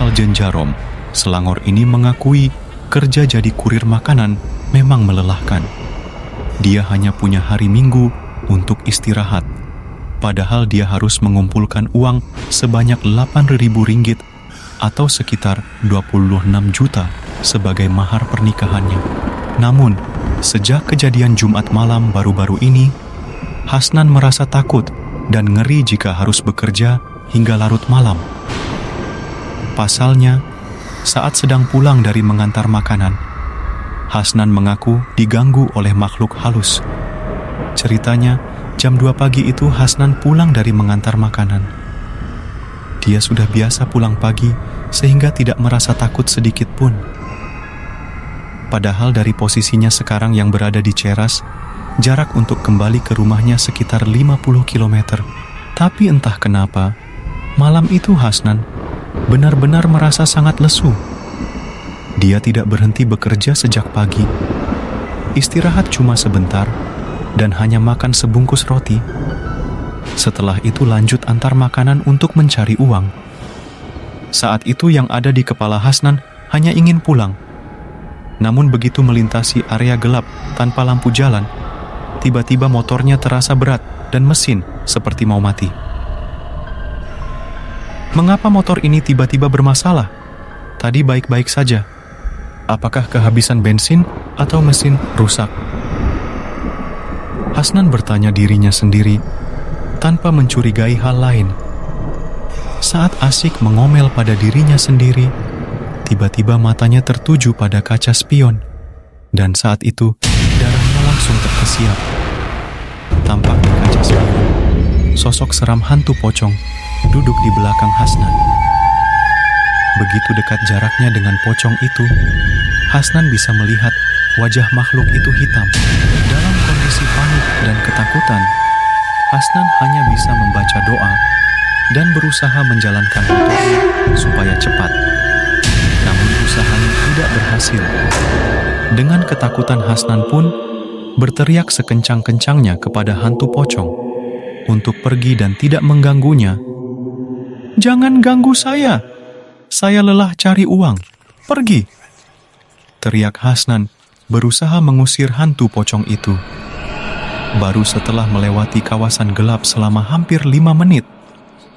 asal Jenjarom, Selangor ini mengakui kerja jadi kurir makanan memang melelahkan. Dia hanya punya hari Minggu untuk istirahat, padahal dia harus mengumpulkan uang sebanyak 8.000 ringgit atau sekitar 26 juta sebagai mahar pernikahannya. Namun, sejak kejadian Jumat malam baru-baru ini, Hasnan merasa takut dan ngeri jika harus bekerja hingga larut malam. Pasalnya, saat sedang pulang dari mengantar makanan, Hasnan mengaku diganggu oleh makhluk halus. Ceritanya, jam 2 pagi itu Hasnan pulang dari mengantar makanan. Dia sudah biasa pulang pagi sehingga tidak merasa takut sedikit pun. Padahal dari posisinya sekarang yang berada di Ceras, jarak untuk kembali ke rumahnya sekitar 50 km. Tapi entah kenapa, malam itu Hasnan benar-benar merasa sangat lesu. Dia tidak berhenti bekerja sejak pagi. Istirahat cuma sebentar dan hanya makan sebungkus roti. Setelah itu lanjut antar makanan untuk mencari uang. Saat itu yang ada di kepala Hasnan hanya ingin pulang. Namun begitu melintasi area gelap tanpa lampu jalan, tiba-tiba motornya terasa berat dan mesin seperti mau mati. Mengapa motor ini tiba-tiba bermasalah? Tadi baik-baik saja. Apakah kehabisan bensin atau mesin rusak? Hasnan bertanya dirinya sendiri tanpa mencurigai hal lain. Saat asik mengomel pada dirinya sendiri, tiba-tiba matanya tertuju pada kaca spion. Dan saat itu, darahnya langsung terkesiap. Tampak di kaca spion, sosok seram hantu pocong duduk di belakang Hasnan. Begitu dekat jaraknya dengan pocong itu, Hasnan bisa melihat wajah makhluk itu hitam. Dalam kondisi panik dan ketakutan, Hasnan hanya bisa membaca doa dan berusaha menjalankan motornya supaya cepat. Namun usahanya tidak berhasil. Dengan ketakutan, Hasnan pun berteriak sekencang-kencangnya kepada hantu pocong untuk pergi dan tidak mengganggunya. "Jangan ganggu saya lelah cari uang, pergi!" teriak Hasnan berusaha mengusir hantu pocong itu. Baru setelah melewati kawasan gelap selama hampir 5 menit,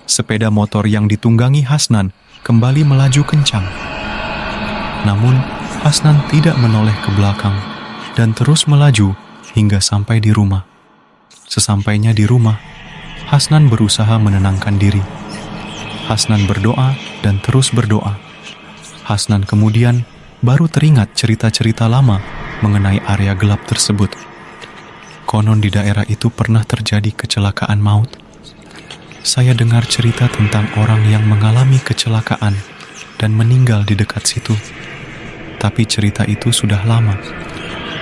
sepeda motor yang ditunggangi Hasnan kembali melaju kencang. Namun, Hasnan tidak menoleh ke belakang dan terus melaju hingga sampai di rumah. Sesampainya di rumah, Hasnan berusaha menenangkan diri. Hasnan berdoa dan terus berdoa. Hasnan kemudian baru teringat cerita-cerita lama mengenai area gelap tersebut. Konon di daerah itu pernah terjadi kecelakaan maut. Saya dengar cerita tentang orang yang mengalami kecelakaan dan meninggal di dekat situ. Tapi cerita itu sudah lama.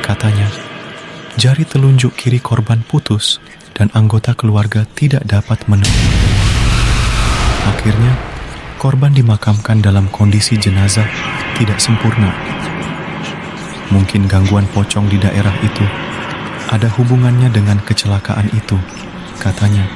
Katanya, jari telunjuk kiri korban putus dan anggota keluarga tidak dapat menemukan. Akhirnya, korban dimakamkan dalam kondisi jenazah tidak sempurna. Mungkin gangguan pocong di daerah itu ada hubungannya dengan kecelakaan itu, katanya.